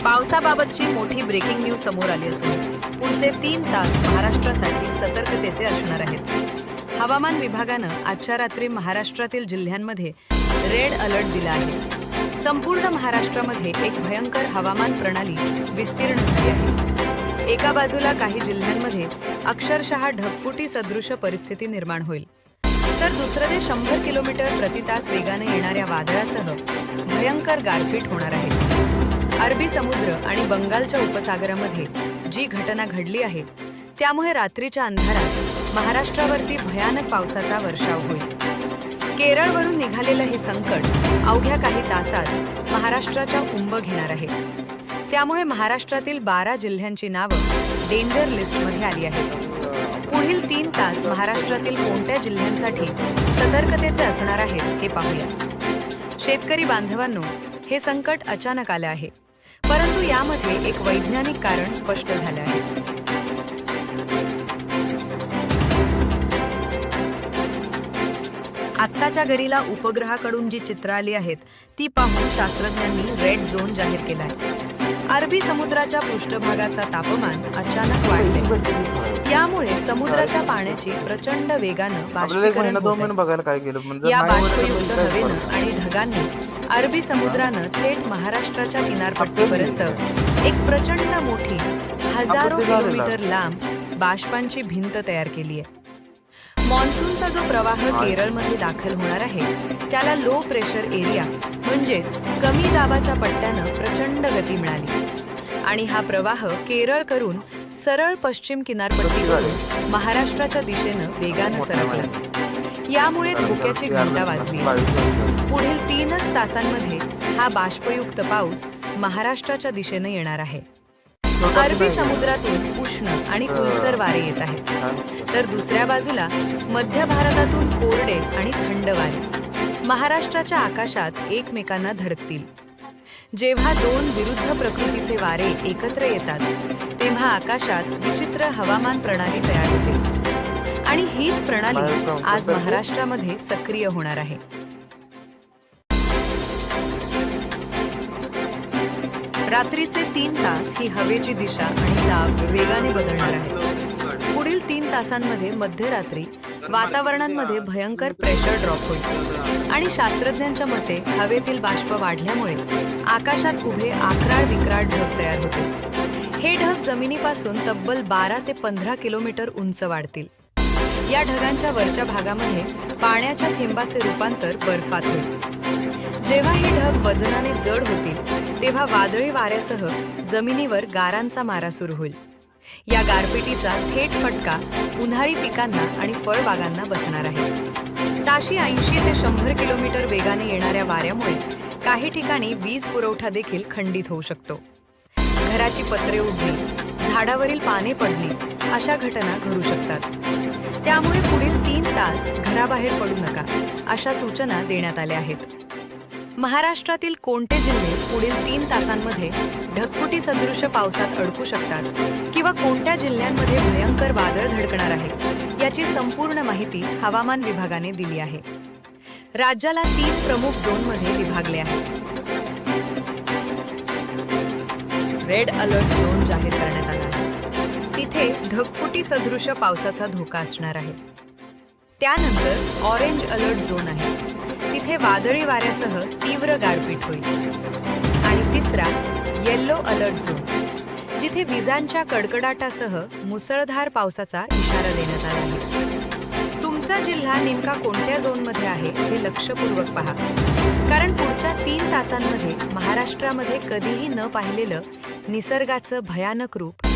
पावसाबाबतची मोठी breaking news समोर आली असून पुढचे 3 तास महाराष्ट्रासाठी सतर्कतेचे असणार आहेत। हवामान विभागानं आजच्या रात्री महाराष्ट्रातील जिल्ह्यांमध्ये रेड अलर्ट दिला आहे। संपूर्ण महाराष्ट्रामध्ये एक भयंकर हवामान प्रणाली विस्तीर्ण झाली आहे। एका बाजूला काही जिल्ह्यांमध्ये अक्षरशः ढगफुटी सदृश परिस्थिती निर्माण होईल, तर दुसरे 100 किलोमीटर प्रति तास वेगाने येणाऱ्या वादळासह भयंकर गारपीट होणार आहे। अरबी समुद्र आणि बंगालच्या उपसागरामध्ये जी घटना घडली आहे त्यामुळे रात्रीच्या अंधारात महाराष्ट्रावरती भयानक पावसाचा वर्षाव होईल। केरळवरून निघालेलं हे संकट अवघ्या काही तासात महाराष्ट्राच्या कुंभ घेणार आहे। त्यामुळे महाराष्ट्रातील 12 जिल्ह्यांची नावं डेंजर लिस्टमध्ये आली आहेत। पुढील 3 तास महाराष्ट्रातील कोणत्या जिल्ह्यांसाठी सतर्कतेचे असणार आहेत हे पाहूया। शेतकरी बांधवांनो, हे संकट अचानक आले आहे, परंतु यामध्ये एक वैज्ञानिक कारण स्पष्ट झाले आहे। आत्ताच्या घडीला उपग्रहाकडून जी चित्र आली आहेत ती पाहून शास्त्रज्ञांनी रेड झोन जाहीर केला आहे। अरबी समुद्राच्या पृष्ठभागाचा तापमान अचानक वाढले, यामुळे समुद्राच्या पाण्याची प्रचंड वेगानं बाष्पीकरण होते। या बाष्पयुक्त हवेनं आणि ढगांनी अरबी समुद्रानं थेट महाराष्ट्राच्या किनारपट्टीपर्यंत एक प्रचंड मोठी हजारो किलोमीटर लांब बाष्पांची भिंत तयार केली आहे। मॉन्सूनचा जो प्रवाह केरळमध्ये दाखल होणार आहे त्याला लो प्रेशर एरिया म्हणजेच कमी दाबाच्या पट्ट्यानं प्रचंड गती मिळाली आणि हा प्रवाह केरळ करून सरळ पश्चिम किनारपट्टीवरून महाराष्ट्राच्या दिशेनं वेगानं सरकला। यामुळे धोक्याची घंटा वाजली। पुढील 3च तासांमध्ये हा बाष्पयुक्त पाऊस महाराष्ट्राच्या दिशेनं येणार आहे। अरबी समुद्रातून उष्ण आणि कुलसर वारे येत आहेत, तर दुसऱ्या बाजूला मध्य भारतातून कोरडे आणि थंड वारे महाराष्ट्राच्या आकाशात एकमेकांना धडकतील। जेव्हा 2 विरुद्ध प्रकृतीचे वारे एकत्र येतात तेव्हा आकाशात विचित्र हवामान प्रणाली तयार होते आणि हीच प्रणाली आज महाराष्ट्रामध्ये सक्रिय होणार आहे। रात्रीचे 3 तास ही हवेची दिशा आणि दाब वेगाने बदलणार आहे। पुढील 3 तासांमध्ये मध्यरात्री वातावरणामध्ये भयंकर प्रेशर ड्रॉप होईल आणि शास्त्रज्ञांच्या मते हवेतील बाष्प वाढल्यामुळे आकाशात उभे आकराळ विक्राळ ढग तयार होतील। हे ढग जमिनीपासून तब्बल 12 ते 15 किलोमीटर उंच वाढतील। या ढगांच्या वरच्या भागामध्ये पाण्याच्या थेंबाचे रूपांतर बर्फात होईल। जेव्हा हे ढग वजनाने जड होतील तेव्हा वादळी वाऱ्यासह जमिनीवर गारांचा मारा सुरू होईल। या गारपिटीचा थेट फटका उन्हाळी पिकांना आणि फळबागांना बसणार आहे। ताशी 80 ते 100 किलोमीटर वेगाने येणाऱ्या वाऱ्यामुळे काही ठिकाणी वीज पुरवठा देखील खंडित होऊ शकतो। घराची पत्रे उडणे, झाडावरील पाने पडणे अशा घटना घडू शकतात। त्यामुळे पुढील 3 तास घराबाहेर पडू नका अशा सूचना देण्यात आल्या आहेत। महाराष्ट्रातील कोणते जिल्हे पुढील 3 तासांमध्ये ढगफुटी सदृश पावसात अडकू शकतात किंवा कोणत्या जिल्ह्यांमध्ये भयंकर वादळ धडकणार आहे याची संपूर्ण माहिती हवामान विभागाने दिली आहे। राज्याला 3 प्रमुख झोनमध्ये विभागले आहे। रेड अलर्ट झोन जाहीर करण्यात आला आहे। तिथे ढगफुटी सदृश पावसाचा धोका असणार आहे। त्यानंतर ऑरेंज अलर्ट झोन आहे, तिथे वादळी वाऱ्यासह तीव्र गारपीट होईल। आणि तिसरा येलो अलर्ट झोन, जिथे विजांच्या कडकडाटासह मुसळधार पावसाचा इशारा देण्यात आला आहे। तुमचा जिल्हा नेमका कोणत्या झोनमध्ये आहे हे लक्षपूर्वक पहा, कारण पुढच्या 3 तासांमध्ये महाराष्ट्रामध्ये कधीही न पाहिलेलं निसर्गाचं भयानक रूप